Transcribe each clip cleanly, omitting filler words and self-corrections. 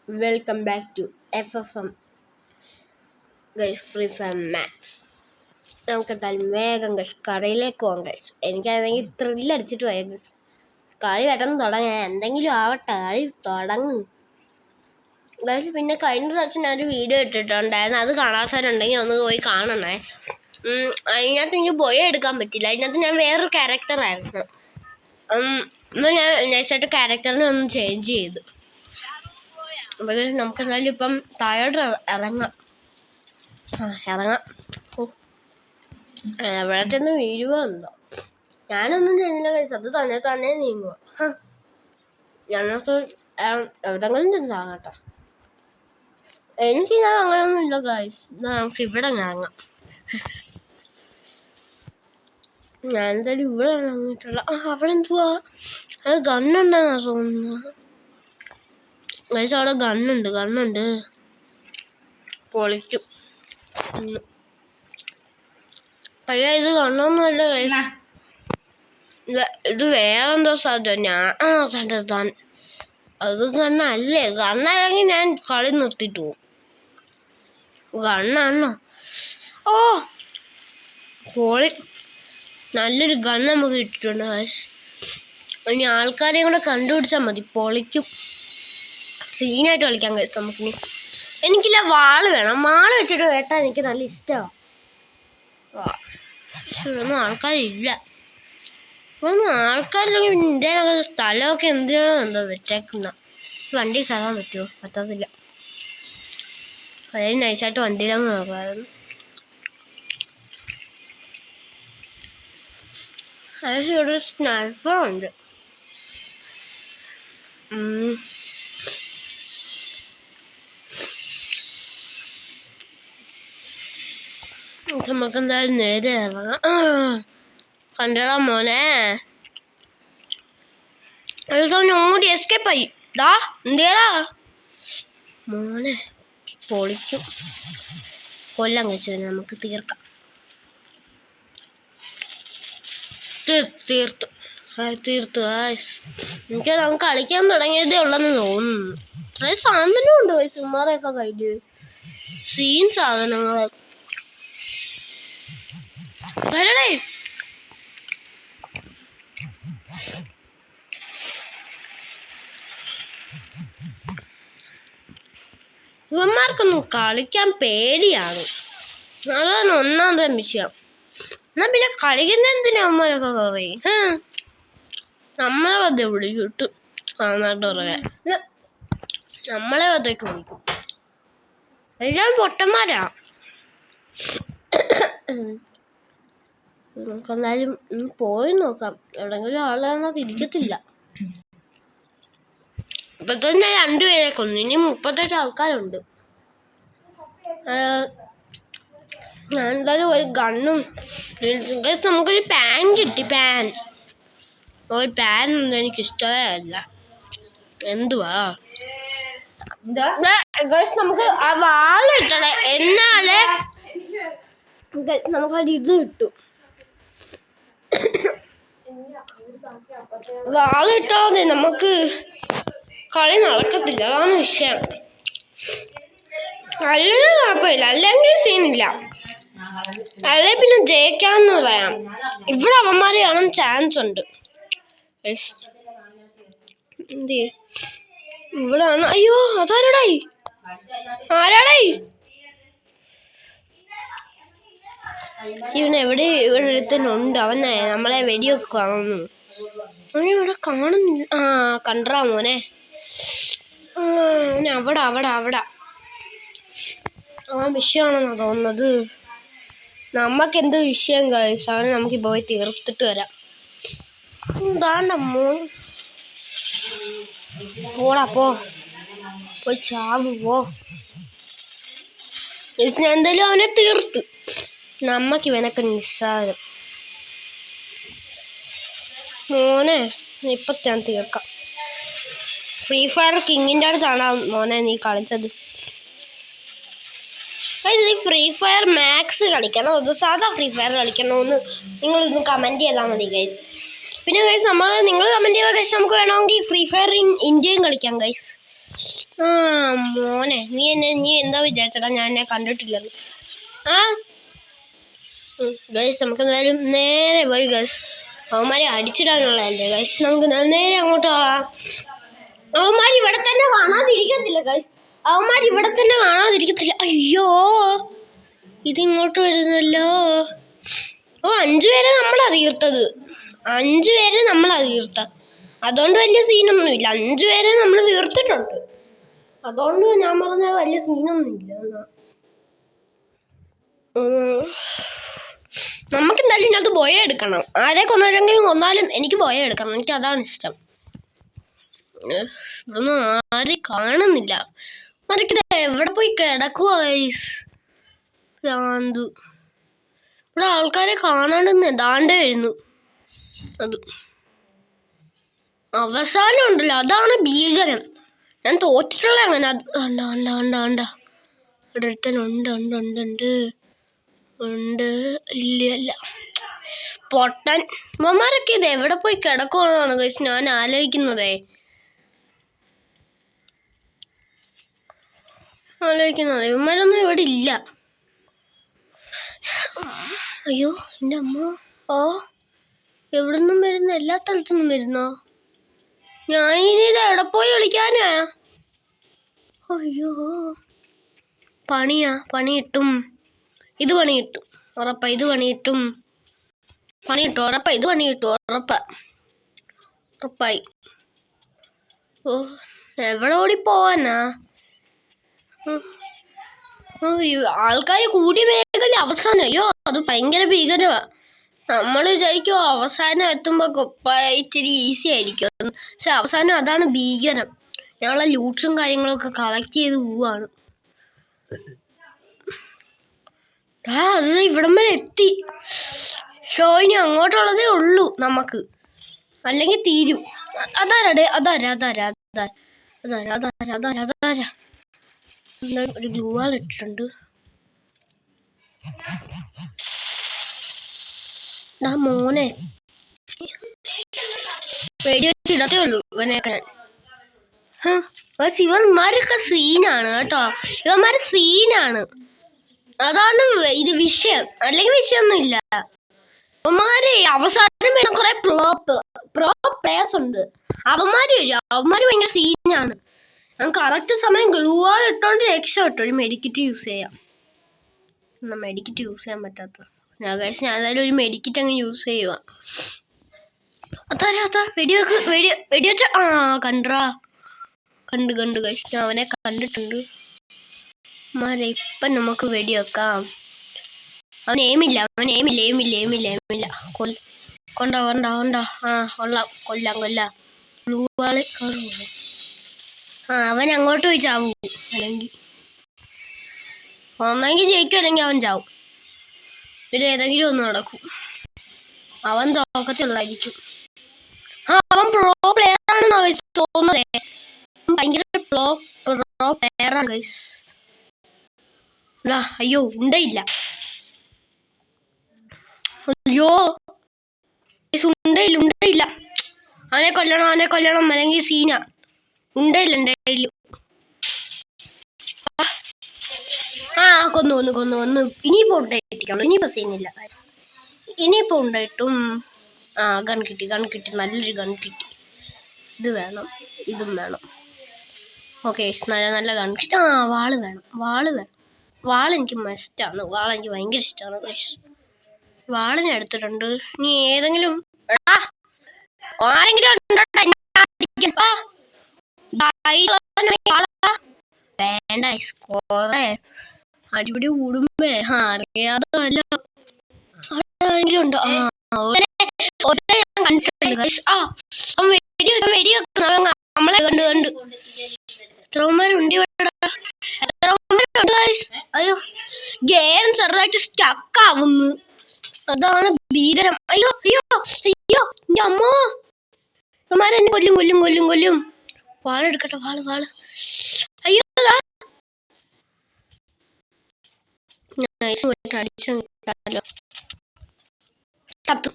Welcome back to FFM guys free fire max. നമുക്ക് എന്തായാലും വേഗം ഗൈസ് കടയിലേക്ക് പോകാം ഗൈസ്. എനിക്കാണെങ്കിൽ ത്രില്ലടിച്ചിട്ട് പോയാൽ ഗൈസ് കളി പെട്ടെന്ന് തുടങ്ങാൻ എന്തെങ്കിലും ആവട്ടെ, കളി തുടങ്ങും ഗൈസ്. പിന്നെ കഴിഞ്ഞ പ്രാവശ്യം ഞാനൊരു വീഡിയോ ഇട്ടിട്ടുണ്ടായിരുന്നു, അത് കാണാത്തവരുണ്ടെങ്കിൽ ഒന്ന് പോയി കാണണേ. അതിനകത്ത് എനിക്ക് ബോയ എടുക്കാൻ പറ്റില്ല, അതിനകത്ത് ഞാൻ വേറൊരു ക്യാരക്ടറായിരുന്നു. എന്നാൽ ഞാൻ നൈസായിട്ട് ക്യാരക്ടറിനെ ഒന്ന് ചേഞ്ച് ചെയ്തു. അപ്പോൾ നമുക്ക് എന്തായാലും ഇപ്പം താഴോട്ട് ഇറങ്ങാം. എവിടെ തന്നെ വീഴുക എന്തോ. ഞാനൊന്നും ചെയ്യുന്നില്ല കഴിച്ചു, അത് തന്നെ നീങ്ങുക. ഞങ്ങൾക്ക് എവിടെങ്കിലും ചെന്നാകട്ടെ. എനിക്ക് ഞാൻ അങ്ങനെയൊന്നും ഇല്ല ഗൈസ്. നമുക്ക് ഇവിടെ ഇറങ്ങാം. ഞാൻ എന്തായാലും ഇവിടെ ഇറങ്ങിയിട്ടുള്ള അവിടെ എന്തുവാ, അത് ഗണ്ണുണ്ടെന്നാ തോന്നുന്നത് ഗൈസ്. അവിടെ ഗണ്ണുണ്ട് പൊളിക്കും. അയ്യ, ഇത് ഗണ്ണൊന്നുമല്ല ഗൈസ്, ഇത് വേറെന്തോ സാധനം. ഞാൻ അത് ഗണ്ണല്ലേ. ഗണ്ണാണെങ്കിൽ ഞാൻ കളി നിർത്തിയിട്ട് പോകും. ഗണ്ണാണോ? ഓ പൊളി, നല്ലൊരു ഗണ്ണ് നമുക്ക് കിട്ടിയിട്ടുണ്ട് ഗൈസ്. ഇനി ആൾക്കാരെയും കൂടെ കണ്ടുപിടിച്ചാൽ മതി, പൊളിക്കും. സീനായിട്ട് കളിക്കാം ഗൈസ് നമുക്കിനി. എനിക്കില്ല, വാള് വേണം. വാള് വെച്ചിട്ട് കേട്ടാൽ എനിക്ക് നല്ല ഇഷ്ടമാണ്. ഒന്നും ആൾക്കാരില്ല. ആൾക്കാരില്ലെങ്കിൽ ഇന്ത്യയിലൊക്കെ സ്ഥലമൊക്കെ എന്തിനാണോ എന്തോ വെച്ചേക്കുന്ന. വണ്ടി കയറാൻ പറ്റുമോ? പറ്റത്തില്ല. അതായത് നൈസായിട്ട് വണ്ടിയിലങ്ങ് നോക്കാമായിരുന്നു. അതായത് ഇവിടെ സ്നൈപ്പറുണ്ട്. നമുക്ക് എന്തായാലും നേരെ ഇറങ്ങാം. കണ്ടടാ മോനെ, ഒന്നുകൂടി എസ്കേപ്പ് ആയി. ഡാ എന്തേടാ മോനെ, പൊളിക്കും. കൊല്ലാൻ കഴിച്ചു നമുക്ക് തീർക്കാം. തീർത്തു. എനിക്ക് നമുക്ക് കളിക്കാൻ തുടങ്ങിയതേ ഉള്ളെന്ന് തോന്നുന്നു. അതായത് സാധനമുണ്ട് സുമാറൊക്കെ കഴിഞ്ഞ് സീൻ സാധനങ്ങൾ. വരടേ, ഇവന്മാർക്കൊന്നും കളിക്കാൻ പേടിയാണ്, അതാണ് ഒന്നാമത്തെ വിഷയം. എന്നാ പിന്നെ കളിക്കുന്ന എന്തിനാ അവന്മാരൊക്കെ പറയും. നമ്മളെ വന്ന് വിളിച്ചിട്ട് നമ്മളെ വന്നിട്ട് വിളിക്കും. എല്ലാം പൊട്ടന്മാരാ. നമുക്കെന്തായാലും പോയി നോക്കാം. എവിടെങ്കിലും ആളാണോ തിരിക്കത്തില്ല. ഇപ്പൊ തന്നെ 2 പേരെ കൊന്നു, ഇനി 38 ആൾക്കാരുണ്ട്. ഞാൻ എന്തായാലും ഒരു ഗണ്ണും നമുക്കൊരു പാൻ കിട്ടി. ഒരു പാൻ ഒന്നും എനിക്ക് ഇഷ്ടമേ അല്ല. എന്തുവാ നമുക്ക് ആ വാള് കിട്ടണേ, എന്നാലേ നമുക്കൊരു ഇത് കിട്ടും. വാള് കിട്ടാതെ നമുക്ക് കളി നടക്കത്തില്ല, അതാണ് വിഷയം. അല്ലെങ്കിൽ കുഴപ്പമില്ല, അല്ലെങ്കിൽ സീനില്ല. അല്ലെ പിന്നെ ജയിക്കാന്ന് പറയാം. ഇവിടെ അവന്മാരെ കാണാൻ ചാൻസ് ഉണ്ട്. ഇവിടെ ആണ്. അയ്യോ, അതാരാടായി? ഇവൻ എവിടെ? ഇവിടെ ഒരുത്തനുണ്ട്, അവൻ നമ്മളെ വെടിയൊക്കെ കാണുന്നു. അവനിവിടെ കാണുന്നില്ല. കണ്ടറാ മോനെ, അവിടെ ആ വിഷയമാണെന്നാ തോന്നുന്നത്. നമുക്കെന്തോ വിഷയം കഴിച്ചാണ്. നമുക്ക് പോയി തീർത്തിട്ട് വരാം. എന്താണ്ട മോൻ, പോയി ചാവുവോ? ഞാൻ എന്തായാലും അവനെ തീർത്ത്. നമ്മക്ക് ഇവനൊക്കെ നിസ്സാരം. മോനെ ഇപ്പൊ ഞാൻ തീർക്കാം. ഫ്രീ ഫയർ കിങ്ങിൻ്റെ അടുത്താണ് മോനെ നീ കളിച്ചത്. ഈ ഫ്രീ ഫയർ മാക്സ് കളിക്കണോ അത് സാധാ ഫ്രീ ഫയർ കളിക്കണമെന്ന് നിങ്ങളിന്ന് കമൻറ്റ് ചെയ്താൽ മതി ഗൈസ്. പിന്നെ ഗൈസ് നിങ്ങൾ കമൻറ്റ് ചെയ്താൽ ഗൈസ് നമുക്ക് വേണമെങ്കിൽ ഫ്രീ ഫയർ ഇന്ത്യയും കളിക്കാം ഗൈസ്. ആ മോനെ, നീ എന്താ വിചാരിച്ചടാ ഞാൻ എന്നെ കണ്ടിട്ടില്ലെന്ന്? ആ ഗൈസ്, നമുക്ക് എന്തായാലും നേരെ പോയി ഗൈസ് അവന്മാരെ അടിച്ചിടാനുള്ളതല്ലേ ഗൈസ്. നമുക്ക് നേരെ അങ്ങോട്ട് അവന്മാർ ഇവിടെ തന്നെ കാണാതിരിക്കത്തില്ല ഗൈസ്. അവന്മാർ ഇവിടെ തന്നെ കാണാതിരിക്കത്തില്ല. അയ്യോ, ഇതിങ്ങോട്ട് വരുന്നല്ലോ. ഓ, 5 പേരെ നമ്മളാ തീർത്തത്. 5 പേരെ നമ്മളാ തീർത്ത. അതുകൊണ്ട് വലിയ സീനൊന്നുമില്ല. 5 പേരെ നമ്മൾ തീർത്തിട്ടുണ്ട്. അതുകൊണ്ട് ഞാൻ പറഞ്ഞ വലിയ സീനൊന്നുമില്ല. നമുക്ക് എന്തായാലും ഇതിനകത്ത് ബോയ എടുക്കണം. ആരെ കൊന്നാലും എനിക്ക് ബോയ എടുക്കണം. എനിക്ക് അതാണ് ഇഷ്ടം. ഇതൊന്നും ആരും കാണുന്നില്ല. മറിക്കത് എവിടെ പോയി കിടക്കുക ഗൈസ്? ഇവിടെ ആൾക്കാരെ കാണാണ്ടെന്ന് ദാണ്ടേ വരുന്നു. അത് അവസാനം ഉണ്ടല്ലോ, അതാണ് ഭീകരം. ഞാൻ തോറ്റിട്ടുള്ള അങ്ങനെ. ഇവിടെ ഉണ്ട്. ഇല്ല പൊട്ടൻ. ഇവന്മാരൊക്കെ ഇത് എവിടെ പോയി കിടക്കുവാണെന്നാണ് ഗൈസ് ഞാൻ ആലോചിക്കുന്നത്. ഇവന്മാരൊന്നും ഇവിടെ ഇല്ല. അയ്യോ എൻ്റെ അമ്മ. ഓ, എവിടെ നിന്നും വരുന്ന? എല്ലാ സ്ഥലത്തുനിന്നും വരുന്നോ? ഞാനിത് എവിടെ പോയി കളിക്കാനാ? അയ്യോ, പണിയിട്ടും ഇത് പണിയിട്ടു ഉറപ്പാ. ഇത് പണിയിട്ടും ഉറപ്പാ. ഇത് പണിയിട്ടു ഉറപ്പായി. ഓ, എവിടെ ഓടി പോവാനാ? ആൾക്കാർ കൂടി മേഖല അവസാനം. അയ്യോ, അത് ഭയങ്കര ഭീകരമാ. നമ്മൾ വിചാരിക്കും അവസാനം എത്തുമ്പോ ഇച്ചിരി ഈസി ആയിരിക്കും. പക്ഷെ അവസാനം അതാണ് ഭീകരം. ഞങ്ങളെ ലൂട്ട്സും കാര്യങ്ങളൊക്കെ കളക്ട് ചെയ്ത് പോവാണ്. അത് ഇവിടം വരെ എത്തി. ഇനി അങ്ങോട്ടുള്ളതേ ഉള്ളൂ നമുക്ക്, അല്ലെങ്കിൽ തീരും. അതാരാ ഒരു ഗ്ലൂ വാൾ ഇട്ടിട്ടുണ്ട്. മോനെ, ഇടത്തേ ഉള്ളൂ ഇവനേക്കാൻ. ഇവന്മാരൊക്കെ സീനാണ് കേട്ടോ. ഇവന്മാര് സീനാണ്. അതാണ് ഇത് വിഷയം. അല്ലെങ്കിൽ വിഷയമൊന്നും ഇല്ല. അവന്മാര് അവസാനം കുറെ പ്രോ പ്ലേയേഴ്സ് ഉണ്ട്. അവന്മാര് ഭയങ്കര സീനാണ്. ഞാൻ കറക്റ്റ് സമയം ഗ്ലൂ വാൾ ഇട്ടോണ്ട് രക്ഷപ്പെട്ടു. ഒരു മെഡിക്കറ്റ് യൂസ് ചെയ്യാം. മെഡിക്കറ്റ് യൂസ് ചെയ്യാൻ പറ്റാത്ത ഞാൻ എന്തായാലും ഒരു മെഡിക്കറ്റ് അങ്ങ് യൂസ് ചെയ്യുക. അതാ വെടിവെച്ച. കണ്ടു ഗൈസ്, ഞാൻ അവനെ കണ്ടിട്ടുണ്ട്. ഇപ്പം നമുക്ക് വെടിവെക്കാം. അവൻ എയിമില്ല. കൊണ്ട. കൊല്ലാം. ബ്ലൂ വാള്. അവൻ അങ്ങോട്ട് പോയി ചാവൂ. ഒന്നെങ്കിൽ ജയിക്കും, അല്ലെങ്കിൽ അവൻ ചാവും. ഇതിലേതെങ്കിലും ഒന്ന് നടക്കും. അവൻ തോക്കത്തുള്ളായിരിക്കും. അവൻ പ്രോ പ്ലെയർ ആണെന്നാ തോന്നുന്നതേ. ഭയങ്കര പ്രോ പ്ലെയർ ആണ് ഗൈസ്. അയ്യോ, ഉണ്ടയില്ല. അയ്യോ, ഉണ്ടയില്ല. അവനെ കൊല്ലണം അല്ലെങ്കിൽ സീന. ഉണ്ടയില്ല. കൊന്നു. ഇനിയിപ്പോ ഉണ്ടായിട്ടിരിക്കുള്ളൂ. ഇനിയിപ്പോ സീനില്ല. ഇനിയിപ്പോ ഉണ്ടായിട്ടും ഗൺ കിട്ടി. നല്ലൊരു ഗൺ കിട്ടി. ഇത് വേണം, ഇതും വേണം. ഓക്കെ, നല്ല ഗൺ കിട്ടി. വാള് വേണം. വാള് എനിക്ക് മസ്റ്റാണ്. എനിക്ക് ഭയങ്കര ഇഷ്ടമാണ് ഗൈസ്. വാളിനെ എടുത്തിട്ടുണ്ട്. ഇനി ഏതെങ്കിലും ആരെങ്കിലും വേണ്ട. സ്കോറെ അടിപിടി കൂടുമ്പേ അറിയാതല്ല ആരെങ്കിലും ഉണ്ടോ? കണ്ടിട്ടുണ്ട് ഗൈസ്. നമ്മളെ കണ്ട് എത്രമാരുണ്ട് ഇവിടെ? അയ്യോ, ഗെയിം ചെറുതായിട്ട് സ്റ്റക്ക് ആവുന്നു. അതാണ് ഭീകരം. അയ്യോ എന്റെ അമ്മോ, ഇവന്മാരെന്നെ കൊല്ലും. വാളെടുക്കട്ടെ. വാള്. അയ്യോ, അടിച്ചോ. ചത്തു.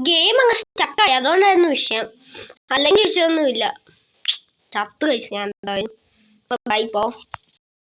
ഗെയിം അങ്ങ് സ്റ്റക്കായി, അതുകൊണ്ടായിരുന്നു വിഷയം. അല്ലെങ്കിൽ വിഷയമൊന്നുമില്ല. ചത്ത് കഴിച്ചു ഞാൻ എന്തായാലും. ബൈ പോ.